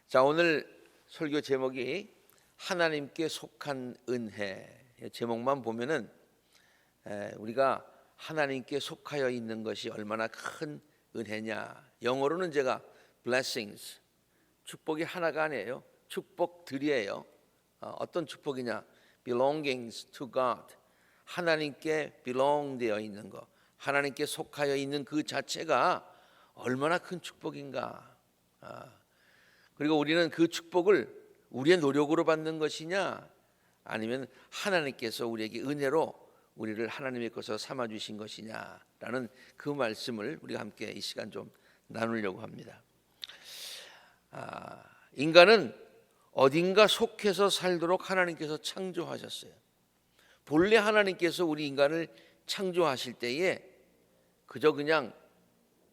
자, 오늘 설교 제목이 하나님께 속한 은혜. 제목만 보면은 우리가 하나님께 속하여 있는 것이 얼마나 큰 은혜냐. 영어로는 제가 blessings, 축복이 하나가 아니에요. 축복들이에요. 어떤 축복이냐? belongings to God, 하나님께 belong 되어 있는 것, 하나님께 속하여 있는 그 자체가 얼마나 큰 축복인가. 그리고 우리는 그 축복을 우리의 노력으로 받는 것이냐, 아니면 하나님께서 우리에게 은혜로 우리를 하나님의 것으로 삼아주신 것이냐라는 그 말씀을 우리가 함께 이 시간 좀 나누려고 합니다. 인간은 어딘가 속해서 살도록 하나님께서 창조하셨어요. 본래 하나님께서 우리 인간을 창조하실 때에 그저 그냥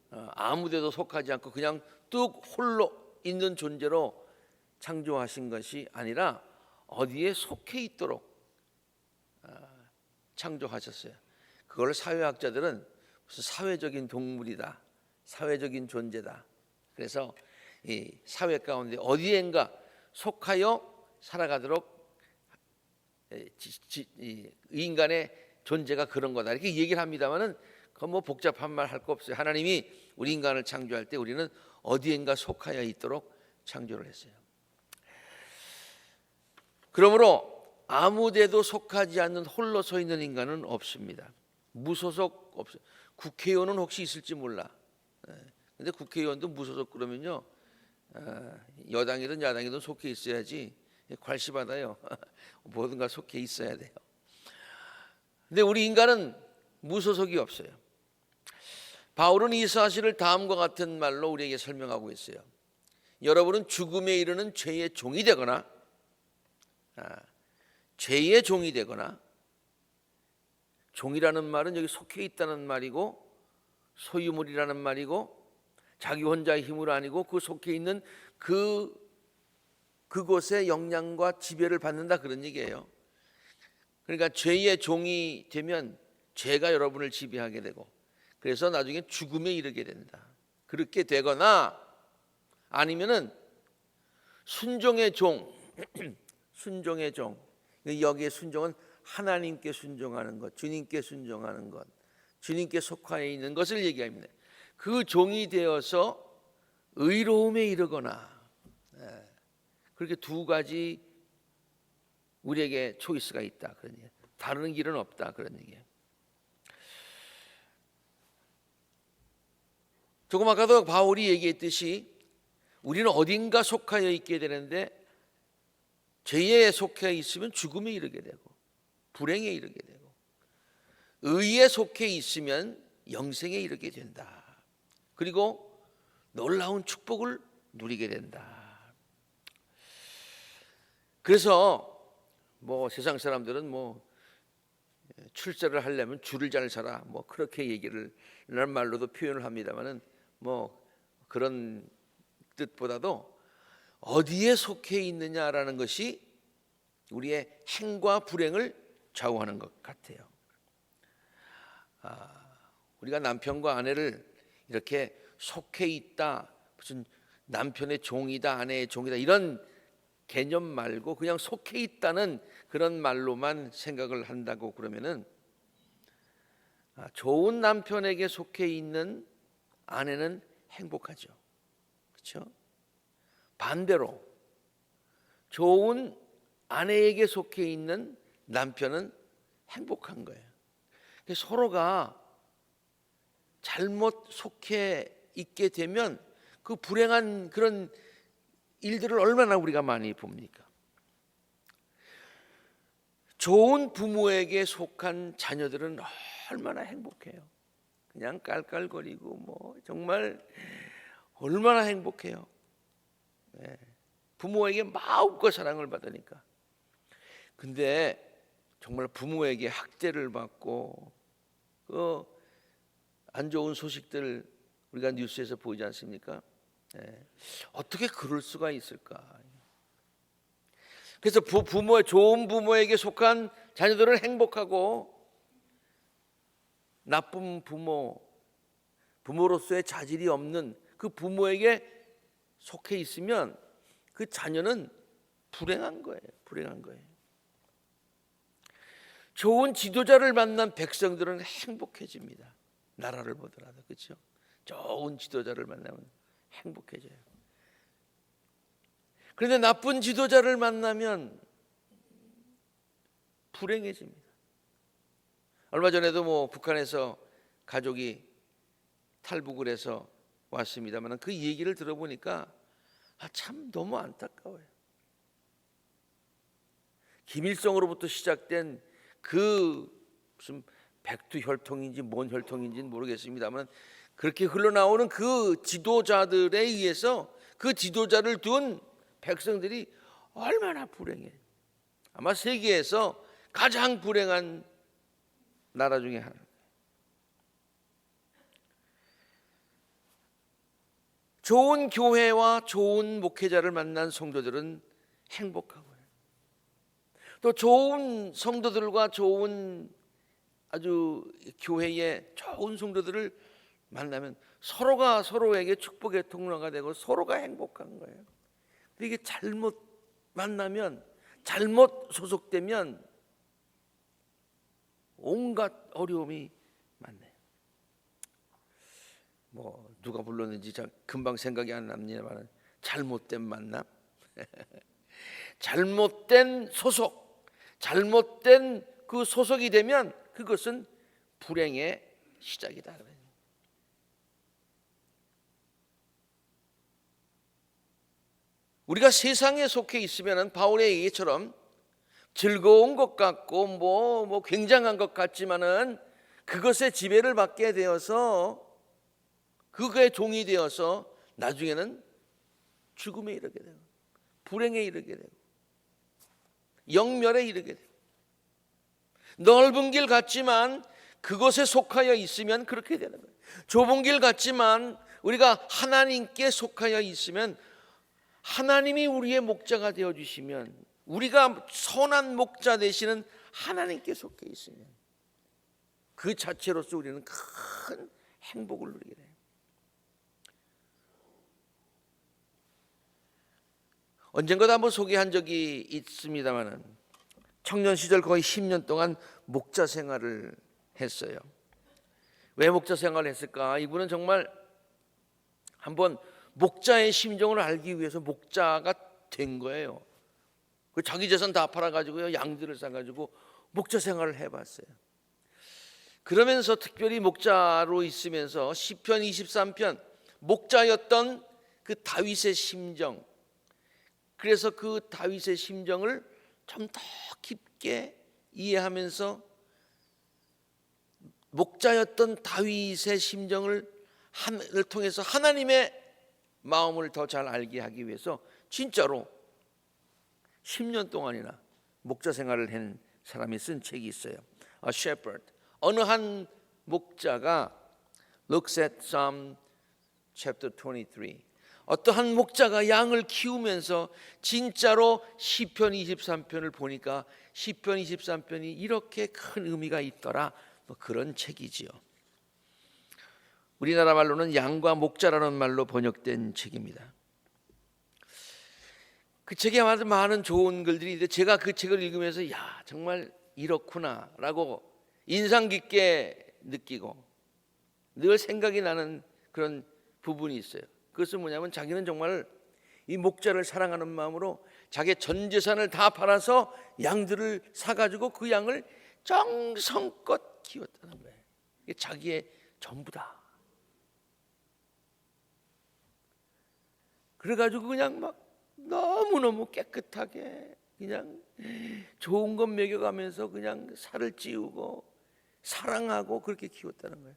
아무데도 속하지 않고 그냥 뚝 홀로 있는 존재로 창조하신 것이 아니라 어디에 속해 있도록 창조하셨어요. 그걸 사회학자들은 무슨 사회적인 동물이다, 사회적인 존재다. 그래서 이 사회 가운데 어디엔가 속하여 살아가도록 이 인간의 존재가 그런 거다, 이렇게 얘기를 합니다만은 그건 뭐 복잡한 말 할 거 없어요. 하나님이 우리 인간을 창조할 때 우리는 어디엔가 속하여 있도록 창조를 했어요. 그러므로 아무데도 속하지 않는 홀로 서 있는 인간은 없습니다. 무소속 없어요. 국회의원은 혹시 있을지 몰라. 근데 국회의원도 무소속 그러면요, 여당이든 야당이든 속해 있어야지 괄시받아요. 뭐든가 속해 있어야 돼요. 근데 우리 인간은 무소속이 없어요. 바울은 이 사실을 다음과 같은 말로 우리에게 설명하고 있어요. 여러분은 죽음에 이르는 죄의 종이 되거나 죄의 종이 되거나, 종이라는 말은 여기 속해 있다는 말이고 소유물이라는 말이고 자기 혼자의 힘으로 아니고 그 속해 있는 그곳의 영향과 지배를 받는다, 그런 얘기예요. 그러니까 죄의 종이 되면 죄가 여러분을 지배하게 되고, 그래서 나중에 죽음에 이르게 된다. 그렇게 되거나 아니면은 순종의 종, 순종의 종. 여기에 순종은 하나님께 순종하는 것, 주님께 순종하는 것, 주님께 속하여 있는 것을 얘기합니다. 그 종이 되어서 의로움에 이르거나, 그렇게 두 가지 우리에게 초이스가 있다, 그런 얘기예요. 다른 길은 없다, 그런 얘기예요. 조금 아까도 바울이 얘기했듯이 우리는 어딘가 속하여 있게 되는데, 죄에 속해 있으면 죽음에 이르게 되고 불행에 이르게 되고, 의에 속해 있으면 영생에 이르게 된다. 그리고 놀라운 축복을 누리게 된다. 그래서 뭐 세상 사람들은 뭐 출세를 하려면 줄을 잘 서라, 뭐 그렇게 얘기를 라는 말로도 표현을 합니다만은, 뭐 그런 뜻보다도 어디에 속해 있느냐라는 것이 우리의 행과 불행을 좌우하는 것 같아요. 우리가 남편과 아내를 이렇게 속해 있다, 무슨 남편의 종이다, 아내의 종이다, 이런 개념 말고 그냥 속해 있다는 그런 말로만 생각을 한다고 그러면은, 좋은 남편에게 속해 있는 아내는 행복하죠. 그렇죠? 반대로 좋은 아내에게 속해 있는 남편은 행복한 거예요. 서로가 잘못 속해 있게 되면 그 불행한 그런 일들을 얼마나 우리가 많이 봅니까? 좋은 부모에게 속한 자녀들은 얼마나 행복해요. 그냥 깔깔거리고 뭐 정말 얼마나 행복해요. 부모에게 마음껏 사랑을 받으니까. 근데 정말 부모에게 학대를 받고 그 안 좋은 소식들 우리가 뉴스에서 보이지 않습니까? 어떻게 그럴 수가 있을까? 그래서 좋은 부모에게 속한 자녀들은 행복하고, 나쁜 부모로서의 자질이 없는 그 부모에게 속해 있으면 그 자녀는 불행한 거예요. 불행한 거예요. 좋은 지도자를 만난 백성들은 행복해집니다. 나라를 보더라도. 그렇죠? 좋은 지도자를 만나면 행복해져요. 그런데 나쁜 지도자를 만나면 불행해집니다. 얼마 전에도 북한에서 가족이 탈북을 해서 왔습니다만 그 얘기를 들어보니까 참 너무 안타까워요. 김일성으로부터 시작된 그 무슨 백두혈통인지 뭔 혈통인지는 모르겠습니다만 그렇게 흘러나오는 그 지도자들에 의해서 그 지도자를 둔 백성들이 얼마나 불행해. 아마 세계에서 가장 불행한 나라 중에 하나. 좋은 교회와 좋은 목회자를 만난 성도들은 행복하고요. 또 좋은 성도들과 좋은 아주 교회의 좋은 성도들을 만나면 서로가 서로에게 축복의 통로가 되고 서로가 행복한 거예요. 이게 잘못 만나면, 잘못 소속되면 온갖 어려움이 많네요. 누가 불렀는지 금방 생각이 안 납니다만 잘못된 만남, 잘못된 소속, 잘못된 그 소속이 되면 그것은 불행의 시작이다. 우리가 세상에 속해 있으면 바울의 얘기처럼 즐거운 것 같고 굉장한 것 같지만은 그것에 지배를 받게 되어서 그거에 종이 되어서 나중에는 죽음에 이르게 되고 불행에 이르게 되고 영멸에 이르게 되고 넓은 길 같지만 그것에 속하여 있으면 그렇게 되는 거예요. 좁은 길 같지만 우리가 하나님께 속하여 있으면 하나님이 우리의 목자가 되어주시면 우리가 선한 목자 되시는 하나님께 속해 있으면 그 자체로서 우리는 큰 행복을 누리게 돼요. 언젠가도 한번 소개한 적이 있습니다만 청년 시절 거의 10년 동안 목자 생활을 했어요. 왜 목자 생활을 했을까? 이분은 정말 한번 목자의 심정을 알기 위해서 목자가 된 거예요. 자기 재산 다 팔아가지고요, 양들을 사가지고 목자 생활을 해봤어요. 그러면서 특별히 목자로 있으면서 시편 23편 목자였던 그 다윗의 심정, 그래서 그 다윗의 심정을 좀 더 깊게 이해하면서 목자였던 다윗의 심정을 통해서 하나님의 마음을 더 잘 알게 하기 위해서 진짜로 10년 동안이나 목자 생활을 한 사람이 쓴 책이 있어요. A Shepherd. 어느 한 목자가 looks at Psalm chapter 23. 어떠한 목자가 양을 키우면서 진짜로 시편 23편을 보니까 시편 23편이 이렇게 큰 의미가 있더라. 그런 책이지요. 우리나라 말로는 양과 목자라는 말로 번역된 책입니다. 그 책에 많은 좋은 글들이 있는데 제가 그 책을 읽으면서 정말 이렇구나라고 인상 깊게 느끼고 늘 생각이 나는 그런 부분이 있어요. 그것은 뭐냐면 자기는 정말 이 목자를 사랑하는 마음으로 자기의 전 재산을 다 팔아서 양들을 사가지고 그 양을 정성껏 키웠다는 거예요. 이게 자기의 전부다. 그래가지고 그냥 막 너무너무 깨끗하게 그냥 좋은 것 먹여가면서 그냥 살을 찌우고 사랑하고 그렇게 키웠다는 거예요.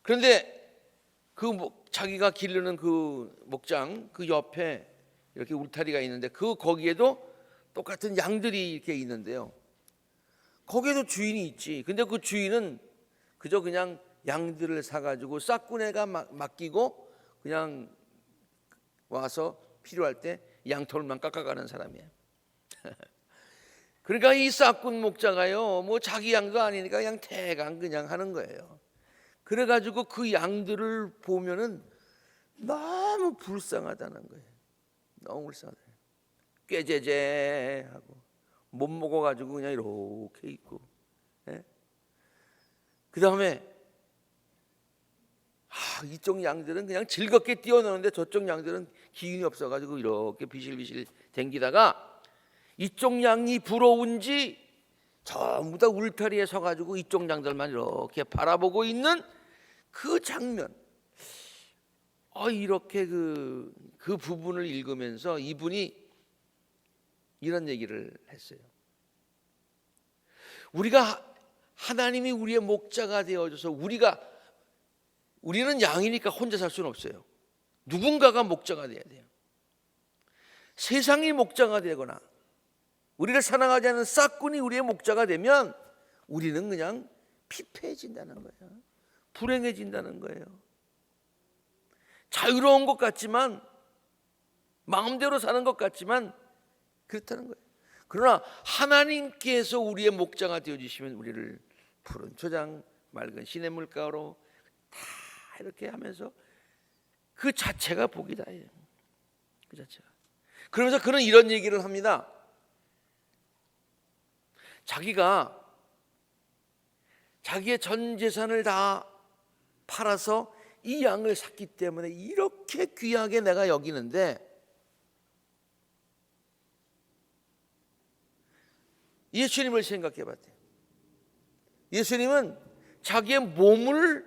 그런데 자기가 기르는 그 목장 그 옆에 이렇게 울타리가 있는데 거기에도 똑같은 양들이 이렇게 있는데요. 거기에도 주인이 있지. 근데 그 주인은 그저 그냥 양들을 사가지고 싹구내가 맡기고 그냥 와서 필요할 때 양털만 깎아가는 사람이에요. 그러니까 이 싹군 목자가요, 자기 양도 아니니까 그냥 대강 그냥 하는 거예요. 그래가지고 그 양들을 보면은 너무 불쌍하다는 거예요. 너무 불쌍하다. 꾀제제하고 못 먹어가지고 그냥 이렇게 있고, 예? 그 다음에 이쪽 양들은 그냥 즐겁게 뛰어노는데 저쪽 양들은 기운이 없어가지고 이렇게 비실비실 댕기다가 이쪽 양이 부러운지 전부 다 울타리에 서가지고 이쪽 양들만 이렇게 바라보고 있는 그 장면. 이렇게 그 부분을 읽으면서 이분이 이런 얘기를 했어요. 하나님이 우리의 목자가 되어줘서 우리는 양이니까 혼자 살 수는 없어요. 누군가가 목자가 돼야 돼요. 세상이 목자가 되거나 우리를 사랑하지 않는 싹군이 우리의 목자가 되면 우리는 그냥 피폐해진다는 거예요. 불행해진다는 거예요. 자유로운 것 같지만, 마음대로 사는 것 같지만 그렇다는 거예요. 그러나 하나님께서 우리의 목자가 되어주시면 우리를 푸른 초장, 맑은 시냇물가로 다 이렇게 하면서 그 자체가 복이다. 그 자체가. 그러면서 그는 이런 얘기를 합니다. 자기가 자기의 전 재산을 다 팔아서 이 양을 샀기 때문에 이렇게 귀하게 내가 여기는데, 예수님을 생각해 봤대요. 예수님은 자기의 몸을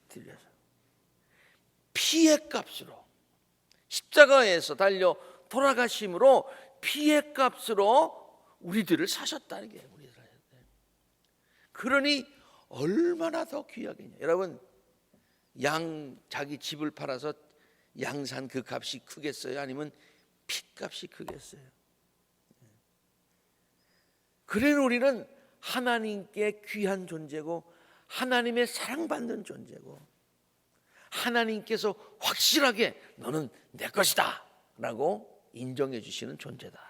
들여서 피의 값으로 십자가에서 달려 돌아가심으로 피의 값으로 우리들을 사셨다는 게 우리들 하셨대요. 그러니 얼마나 더 귀하겠냐. 여러분, 자기 집을 팔아서 양 산 그 값이 크겠어요? 아니면 피값이 크겠어요? 그래서 우리는 하나님께 귀한 존재고 하나님의 사랑받는 존재고 하나님께서 확실하게 너는 내 것이다 라고 인정해 주시는 존재다.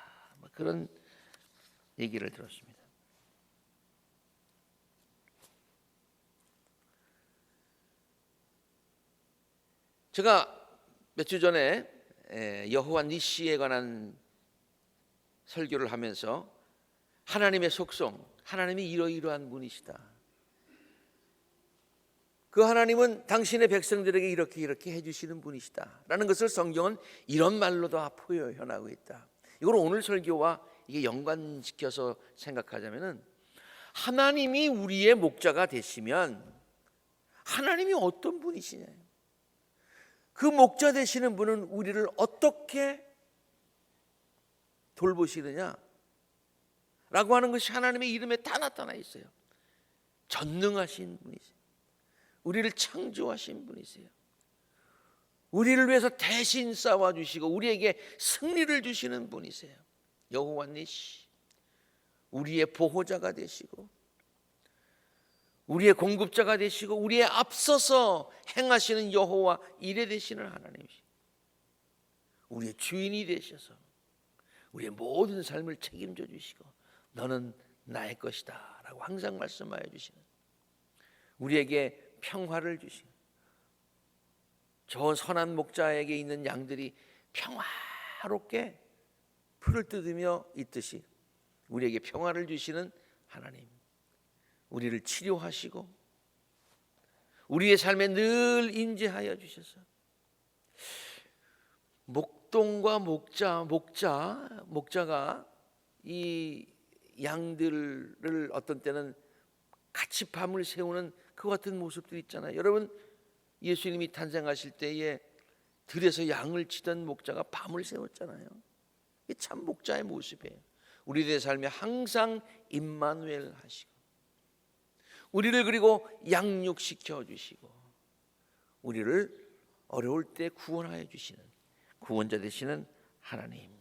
그런 얘기를 들었습니다. 제가 몇 주 전에 여호와 니시에 관한 설교를 하면서 하나님의 속성, 하나님이 이러이러한 분이시다. 그 하나님은 당신의 백성들에게 이렇게 해주시는 분이시다 라는 것을 성경은 이런 말로 다 표현하고 있다. 이걸 오늘 설교와 이게 연관시켜서 생각하자면은, 하나님이 우리의 목자가 되시면 하나님이 어떤 분이시냐, 그 목자 되시는 분은 우리를 어떻게 돌보시느냐 라고 하는 것이 하나님의 이름에 다 나타나 있어요. 전능하신 분이세요. 우리를 창조하신 분이세요. 우리를 위해서 대신 싸워주시고 우리에게 승리를 주시는 분이세요. 여호와 니시, 우리의 보호자가 되시고 우리의 공급자가 되시고 우리의 앞서서 행하시는 여호와 이레 되시는 하나님이시고 우리의 주인이 되셔서 우리의 모든 삶을 책임져 주시고 너는 나의 것이다 라고 항상 말씀하여 주시는, 우리에게 평화를 주시는, 저 선한 목자에게 있는 양들이 평화롭게 풀을 뜯으며 있듯이 우리에게 평화를 주시는 하나님, 우리를 치료하시고 우리의 삶에 늘 임재하여 주셔서 목동과 목자가 이 양들을 어떤 때는 같이 밤을 새우는 그 같은 모습들이 있잖아요. 여러분, 예수님이 탄생하실 때에 들에서 양을 치던 목자가 밤을 새웠잖아요. 이게 참 목자의 모습이에요. 우리들의 삶에 항상 임마누엘 하시고 우리를 그리고 양육시켜 주시고 우리를 어려울 때 구원하여 주시는 구원자 되시는 하나님.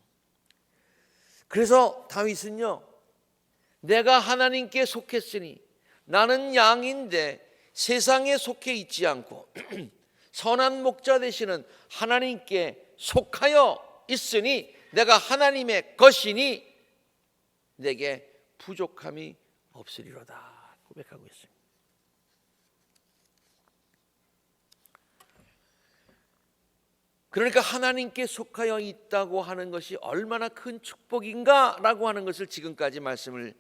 그래서 다윗은요, 내가 하나님께 속했으니 나는 양인데 세상에 속해 있지 않고 선한 목자 되시는 하나님께 속하여 있으니 내가 하나님의 것이니 내게 부족함이 없으리로다 고백하고 있습니다. 그러니까 하나님께 속하여 있다고 하는 것이 얼마나 큰 축복인가라고 하는 것을 지금까지 말씀을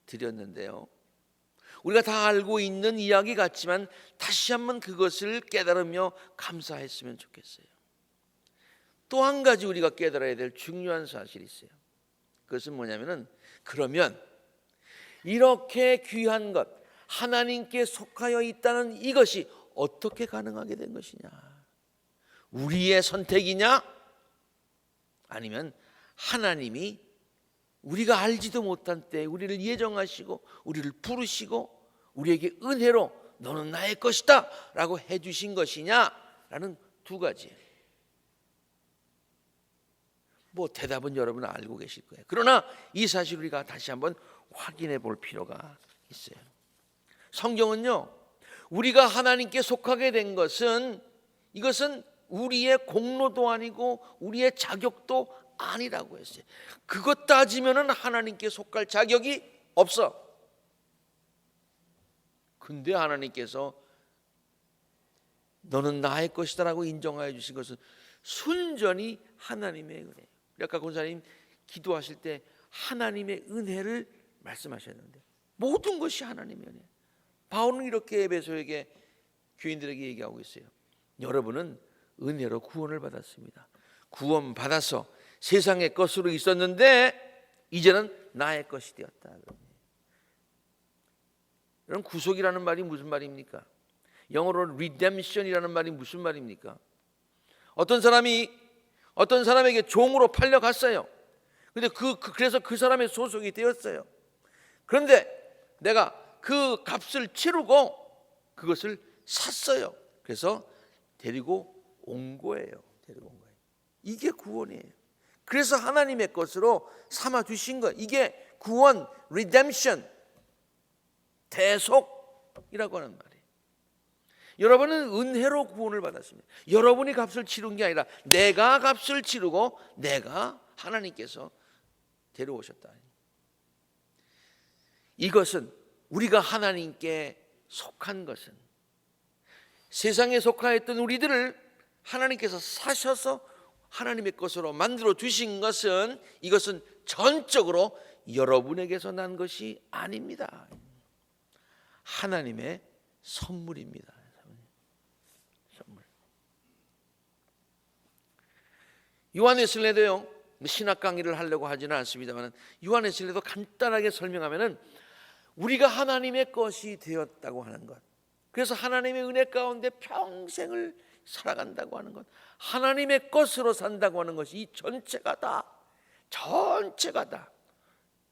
드렸는데요. 우리가 다 알고 있는 이야기 같지만 다시 한번 그것을 깨달으며 감사했으면 좋겠어요. 또 한 가지 우리가 깨달아야 될 중요한 사실이 있어요. 그것은 뭐냐면은, 그러면 이렇게 귀한 것, 하나님께 속하여 있다는 이것이 어떻게 가능하게 된 것이냐? 우리의 선택이냐? 아니면 하나님이 우리가 알지도 못한 때 우리를 예정하시고 우리를 부르시고 우리에게 은혜로 너는 나의 것이다 라고 해주신 것이냐라는 두 가지예요. 뭐 대답은 여러분 알고 계실 거예요. 그러나 이 사실 우리가 다시 한번 확인해 볼 필요가 있어요. 성경은요, 우리가 하나님께 속하게 된 것은, 이것은 우리의 공로도 아니고 우리의 자격도 아니라고 했어요. 그것 따지면은 하나님께 속할 자격이 없어. 근데 하나님께서 너는 나의 것이다라고 인정하여 주신 것은 순전히 하나님의 은혜예요. 아까 권사님 기도하실 때 하나님의 은혜를 말씀하셨는데, 모든 것이 하나님의 은혜. 바울은 이렇게 에베소에게, 교인들에게 얘기하고 있어요. 여러분은 은혜로 구원을 받았습니다. 구원 받아서 세상의 것으로 있었는데 이제는 나의 것이 되었다. 이런 구속이라는 말이 무슨 말입니까? 영어로 redemption이라는 말이 무슨 말입니까? 어떤 사람에게 종으로 팔려갔어요. 근데 그래서 그 사람의 소속이 되었어요. 그런데 내가 그 값을 치르고 그것을 샀어요. 그래서 데리고 온 거예요. 이게 구원이에요. 그래서 하나님의 것으로 삼아 주신 것, 이게 구원, redemption, 대속이라고 하는 말이에요. 여러분은 은혜로 구원을 받았습니다. 여러분이 값을 치른 게 아니라 내가 값을 치르고 내가 하나님께서 데려오셨다. 이것은 우리가 하나님께 속한 것은, 세상에 속하였던 우리들을 하나님께서 사셔서 하나님의 것으로 만들어 주신 것은, 이것은 전적으로 여러분에게서 난 것이 아닙니다. 하나님의 선물입니다. 선물. 요한웨슬레도요, 신학 강의를 하려고 하지는 않습니다만 요한웨슬레도 간단하게 설명하면은 우리가 하나님의 것이 되었다고 하는 것, 그래서 하나님의 은혜 가운데 평생을 살아간다고 하는 것, 하나님의 것으로 산다고 하는 것이 이 전체가 다,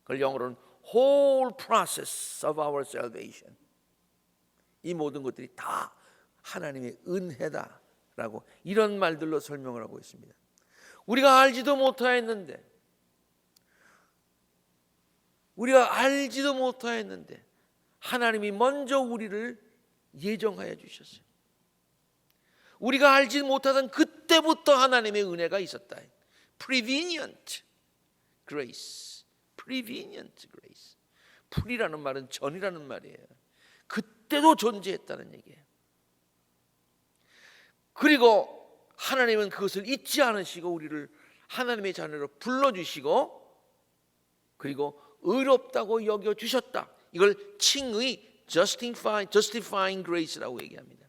그걸 영어로는 whole process of our salvation, 이 모든 것들이 다 하나님의 은혜다라고 이런 말들로 설명을 하고 있습니다. 우리가 알지도 못하였는데 하나님이 먼저 우리를 예정하여 주셨어요. 우리가 알지 못하던 그때부터 하나님의 은혜가 있었다. Prevenient grace. 풀이라는 말은 전이라는 말이에요. 그때도 존재했다는 얘기예요. 그리고 하나님은 그것을 잊지 않으시고 우리를 하나님의 자녀로 불러주시고 그리고 의롭다고 여겨주셨다. 이걸 칭의, justifying grace라고 얘기합니다.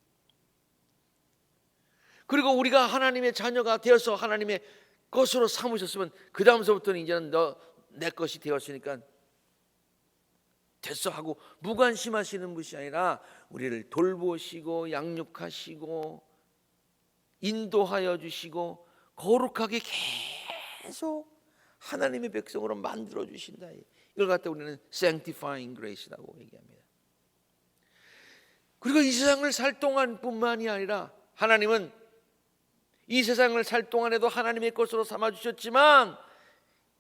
그리고 우리가 하나님의 자녀가 되어서 하나님의 것으로 삼으셨으면 그 다음서부터는 이제는 너 내 것이 되었으니까 됐어 하고 무관심하시는 분이 아니라 우리를 돌보시고 양육하시고 인도하여 주시고 거룩하게 계속 하나님의 백성으로 만들어 주신다. 이걸 갖다 우리는 sanctifying grace라고 얘기합니다. 그리고 이 세상을 살 동안뿐만이 아니라 하나님은 이 세상을 살 동안에도 하나님의 것으로 삼아 주셨지만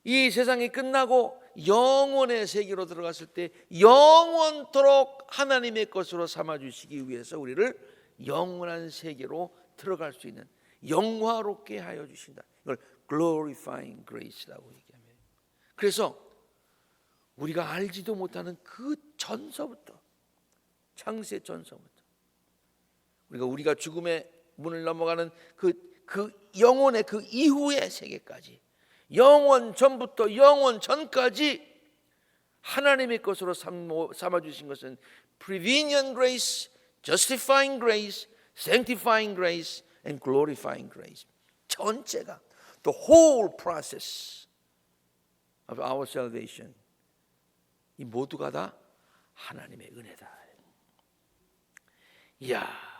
이 세상이 끝나고 영원의 세계로 들어갔을 때 영원토록 하나님의 것으로 삼아 주시기 위해서 우리를 영원한 세계로 들어갈 수 있는, 영화롭게 하여 주신다. 이걸 glorifying grace라고 얘기합니다. 그래서 우리가 알지도 못하는 그 전서부터, 창세 전서부터 우리가 죽음의 문을 넘어가는 그 그 영혼의 그 이후의 세계까지, 영원 전부터 영원 전까지 하나님의 것으로 삼아주신 것은 prevenient grace, justifying grace, sanctifying grace and glorifying grace. 전체가 the whole process of our salvation, 이 모두가 다 하나님의 은혜다. 이야,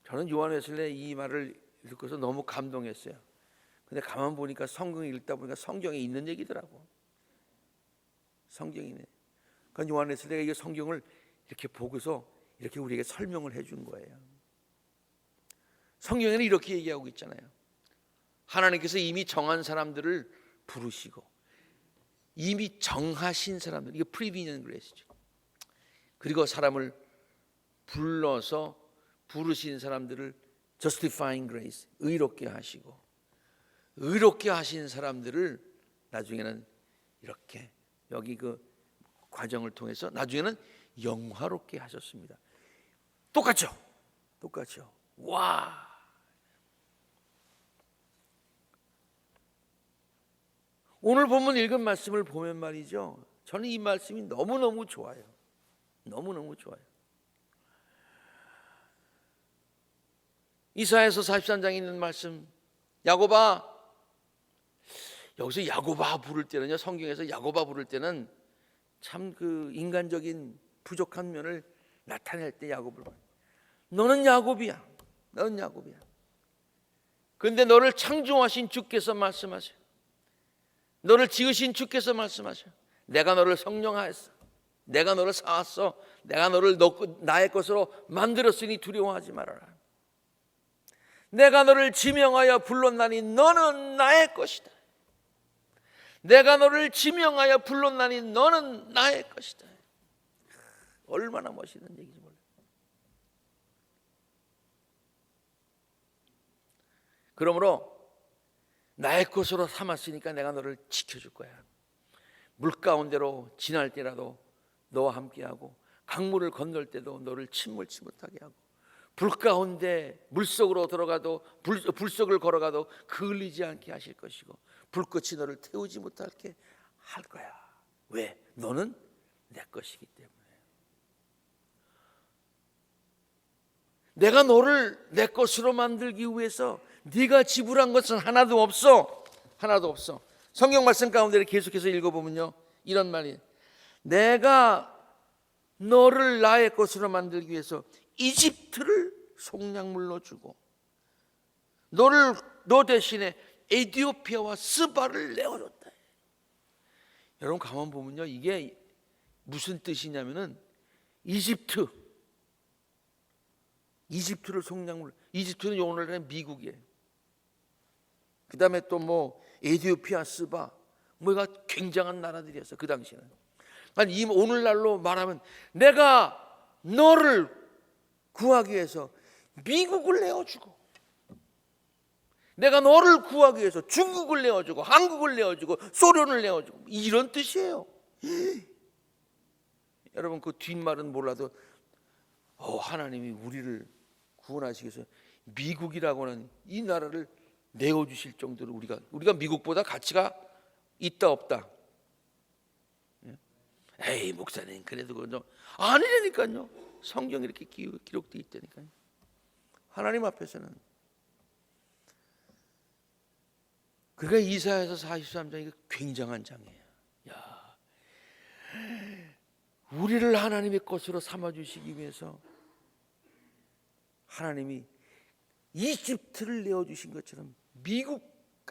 저는 요한 웨슬레의 이 말을 읽고서 너무 감동했어요. 근데 가만 보니까 성경을 읽다 보니까 성경에 있는 얘기더라고. 성경에 있네. 그러니까 요한 웨슬레가 이 성경을 이렇게 보고서 이렇게 우리에게 설명을 해준 거예요. 성경에는 이렇게 얘기하고 있잖아요. 하나님께서 이미 정한 사람들을 부르시고, 이미 정하신 사람들, 이게 prevenient grace죠. 그리고 사람을 불러서 부르신 사람들을 justifying grace, 의롭게 하시고, 의롭게 하신 사람들을 나중에는 이렇게 여기 그 과정을 통해서 나중에는 영화롭게 하셨습니다. 똑같죠? 똑같죠? 와! 오늘 본문 읽은 말씀을 보면 말이죠, 저는 이 말씀이 너무너무 좋아요. 너무너무 좋아요. 이사야서 43장에 있는 말씀, 야곱아, 여기서 야곱아 부를 때는요, 성경에서 야곱아 부를 때는 참 그 인간적인 부족한 면을 나타낼 때 야곱을 봐요. 너는 야곱이야. 너는 야곱이야. 그런데 너를 창조하신 주께서 말씀하세요. 너를 지으신 주께서 말씀하셔. 내가 너를 성령하였어. 내가 너를 사왔어. 내가 너를 나의 것으로 만들었으니 두려워하지 말아라. 내가 너를 지명하여 불렀나니 너는 나의 것이다. 내가 너를 지명하여 불렀나니 너는 나의 것이다. 얼마나 멋있는 얘기인지 몰라요. 그러므로 나의 것으로 삼았으니까 내가 너를 지켜줄 거야. 물 가운데로 지날 때라도 너와 함께하고, 강물을 건널 때도 너를 침몰치 못하게 하고, 불 가운데 물속으로 들어가도 불속을 걸어가도 그을리지 않게 하실 것이고, 불꽃이 너를 태우지 못하게 할 거야. 왜? 너는 내 것이기 때문에. 내가 너를 내 것으로 만들기 위해서 네가 지불한 것은 하나도 없어. 하나도 없어. 성경 말씀 가운데 계속해서 읽어보면요, 이런 말이, 내가 너를 나의 것으로 만들기 위해서 이집트를 속량물로 주고 너 대신에 에티오피아와 스바를 내어줬다. 여러분 가만 보면요, 이게 무슨 뜻이냐면은 이집트를 속량물, 이집트는 오늘날의 미국이에요. 그 다음에 또 뭐 에티오피아, 스바, 뭐가 굉장한 나라들이었어 그 당시에는. 아니 이 오늘날로 말하면 내가 너를 구하기 위해서 미국을 내어주고, 내가 너를 구하기 위해서 중국을 내어주고, 한국을 내어주고, 소련을 내어주고, 이런 뜻이에요. 여러분 그 뒷말은 몰라도 하나님이 우리를 구원하시기 위해서 미국이라고는 이 나라를 내어주실 정도로 우리가 미국보다 가치가 있다 없다? 에이 목사님 그래도 그건 좀 아니라니까요. 성경에 이렇게 기록되어 있다니까요. 하나님 앞에서는. 그러니까 이사야서 43장이 굉장한 장이에요. 야, 우리를 하나님의 것으로 삼아주시기 위해서 하나님이 이집트를 내어주신 것처럼 미국,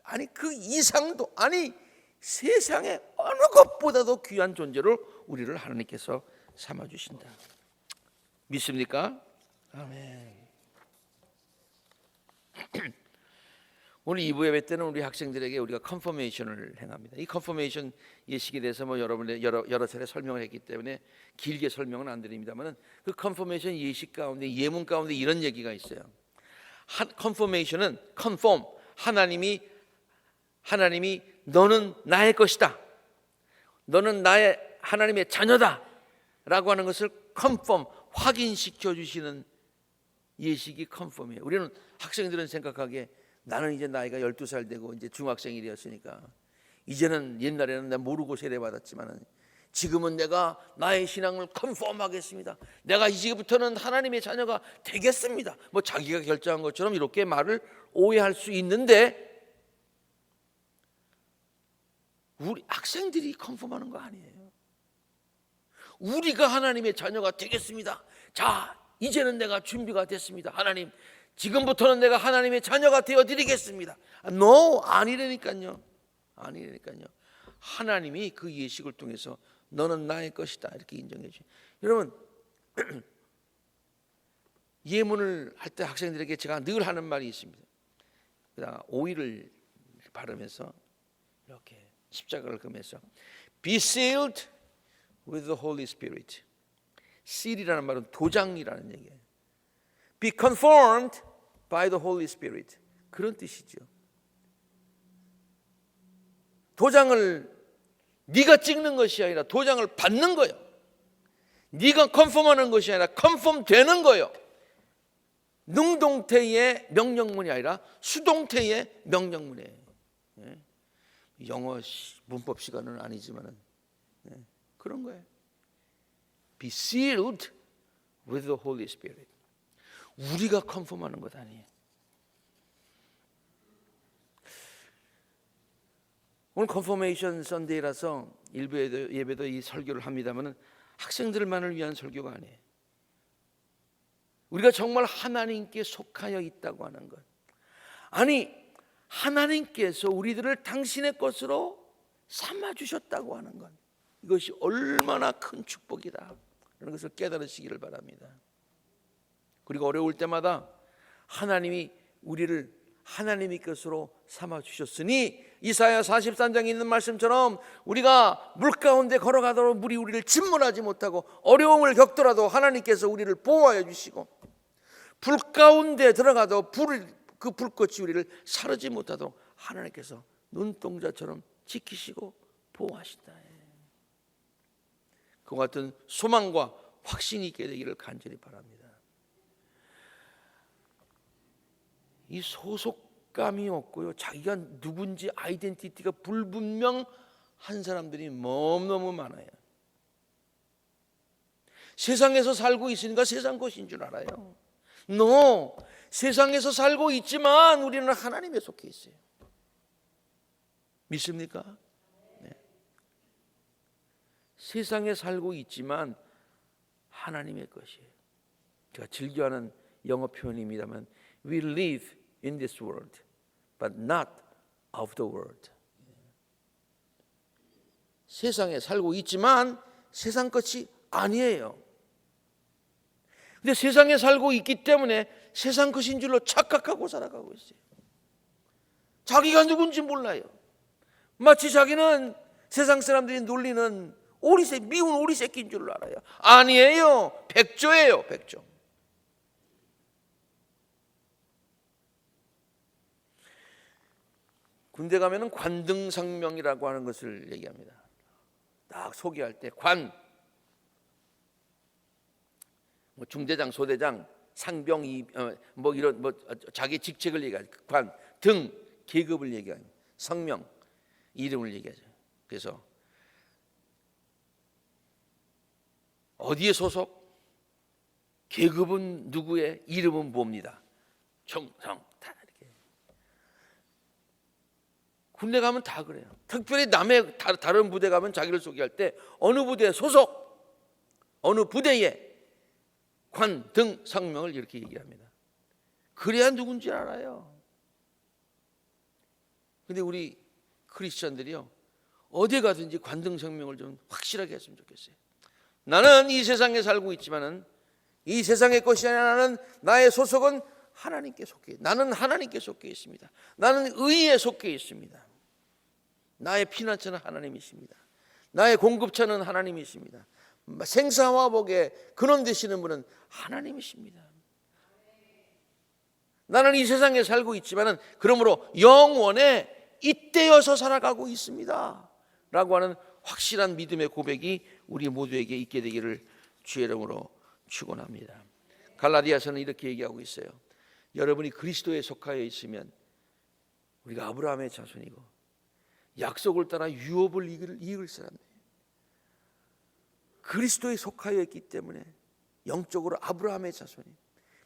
아니 그 이상도, 아니 세상에 어느 것보다도 귀한 존재로 우리를 하나님께서 삼아주신다. 믿습니까? 아멘. 오늘 2부 예배 때는 우리 학생들에게 우리가 컨퍼메이션을 행합니다. 이 컨퍼메이션 예식에 대해서 뭐 여러분들 여러 차례 설명을 했기 때문에 길게 설명은 안 드립니다만은 그 컨퍼메이션 예식 가운데, 예문 가운데 이런 얘기가 있어요. 컨퍼메이션은 컨폼, 하나님이 너는 나의 것이다, 너는 나의 하나님의 자녀다 라고 하는 것을 컨펌, 확인시켜 주시는 예식이 컨펌이에요. 우리는 학생들은 생각하기에 나는 이제 나이가 12살 되고 이제 중학생이 되었으니까 이제는 옛날에는 내가 모르고 세례받았지만 지금은 내가 나의 신앙을 컨펌하겠습니다. 내가 이제부터는 하나님의 자녀가 되겠습니다. 뭐 자기가 결정한 것처럼 이렇게 말을 오해할 수 있는데 우리 학생들이 컨펌하는 거 아니에요. 우리가 하나님의 자녀가 되겠습니다. 자, 이제는 내가 준비가 됐습니다. 하나님, 지금부터는 내가 하나님의 자녀가 되어드리겠습니다. No, 아니라니까요. 아니라니까요. 하나님이 그 예식을 통해서 너는 나의 것이다 이렇게 인정해 주죠. 여러분, 예문을 할 때 학생들에게 제가 늘 하는 말이 있습니다. 오일을 바르면서 이렇게 십자가를 그면서 Be sealed with the Holy Spirit. seal이라는 말은 도장이라는 얘기예요. Be confirmed by the Holy Spirit. 그런 뜻이죠. 도장을 네가 찍는 것이 아니라 도장을 받는 거예요. 네가 컨펌하는 것이 아니라 컨펌 되는 거예요. 능동태의 명령문이 아니라 수동태의 명령문이에요. 영어 문법 시간은 아니지만 그런 거예요. Be sealed with the Holy Spirit. 우리가 컨펌하는 것 아니에요. 오늘 컨퍼메이션 선데이라서 일부 예배도 이 설교를 합니다만 학생들만을 위한 설교가 아니에요. 우리가 정말 하나님께 속하여 있다고 하는 것. 아니, 하나님께서 우리들을 당신의 것으로 삼아주셨다고 하는 것. 이것이 얼마나 큰 축복이다 라는 것을 깨달으시기를 바랍니다. 그리고 어려울 때마다 하나님이 우리를 하나님의 것으로 삼아주셨으니 이사야 43장에 있는 말씀처럼 우리가 물 가운데 걸어가도록 물이 우리를 침몰하지 못하고 어려움을 겪더라도 하나님께서 우리를 보호하여 주시고 불 가운데 들어가도 그 불꽃이 우리를 사르지 못하도록 하나님께서 눈동자처럼 지키시고 보호하신다. 그와 같은 소망과 확신이 있게 되기를 간절히 바랍니다. 이 소속감이 없고요, 자기가 누군지 아이덴티티가 불분명한 사람들이 너무너무 많아요. 세상에서 살고 있으니까 세상 것인 줄 알아요. No, 세상에서 살고 있지만 우리는 하나님에 속해 있어요. 믿습니까? 네. 세상에 살고 있지만 하나님의 것이에요. 제가 즐겨하는 영어 표현입니다만 We live in this world, but not of the world. 세상에 살고 있지만 세상 것이 아니에요. 근데 세상에 살고 있기 때문에 세상 것인 줄로 착각하고 살아가고 있어요. 자기가 누군지 몰라요. 마치 자기는 세상 사람들이 놀리는 미운 오리 새끼인 줄 알아요. 아니에요. 백조예요, 백조. 군대 가면은 관등상명이라고 하는 것을 얘기합니다. 딱 소개할 때 중대장, 소대장, 상병, 이런 자기 직책을 얘기하죠. 등 계급을 얘기하죠. 성명, 이름을 얘기하죠. 그래서 어디에 소속, 계급은 누구의, 이름은 뭡니다. 총성 다 이렇게. 군대 가면 다 그래요. 특별히 남의 다른 부대 가면 자기를 소개할 때 어느 부대 소속, 어느 부대에 관, 등, 성명을 이렇게 얘기합니다. 그래야 누군지 알아요. 근데 우리 크리스천들이요, 어디 가든지 관등 성명을 좀 확실하게 했으면 좋겠어요. 나는 이 세상에 살고 있지만은 이 세상의 것이 아니라 나는 나의 소속은 하나님께 속해. 나는 하나님께 속해 있습니다. 나는 의에 속해 있습니다. 나의 피난처는 하나님이십니다. 나의 공급처는 하나님이십니다. 생사화복의 근원 되시는 분은 하나님이십니다. 나는 이 세상에 살고 있지만은 그러므로 영원에 잇대어서 살아가고 있습니다 라고 하는 확실한 믿음의 고백이 우리 모두에게 있게 되기를 주의 이름으로 축원합니다. 갈라디아서는 이렇게 얘기하고 있어요. 여러분이 그리스도에 속하여 있으면 우리가 아브라함의 자손이고 약속을 따라 유업을 이을 사람들이에요. 그리스도에 속하여 있기 때문에 영적으로 아브라함의 자손이에요.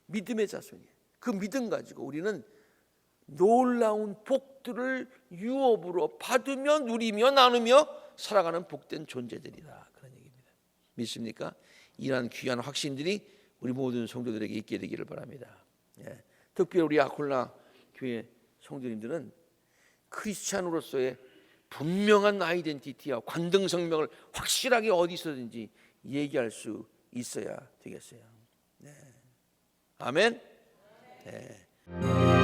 믿음의 자손이에요. 그 믿음 가지고 우리는 놀라운 복들을 유업으로 받으며 누리며 나누며 살아가는 복된 존재들이다, 그런 얘기입니다. 믿습니까? 이러한 귀한 확신들이 우리 모든 성도들에게 있게 되기를 바랍니다. 예. 특별히 우리 아콜라 교회 성도님들은 크리스찬으로서의 분명한 아이덴티티와 관등성명을 확실하게 어디서든지 얘기할 수 있어야 되겠어요. 네. 아멘. 네.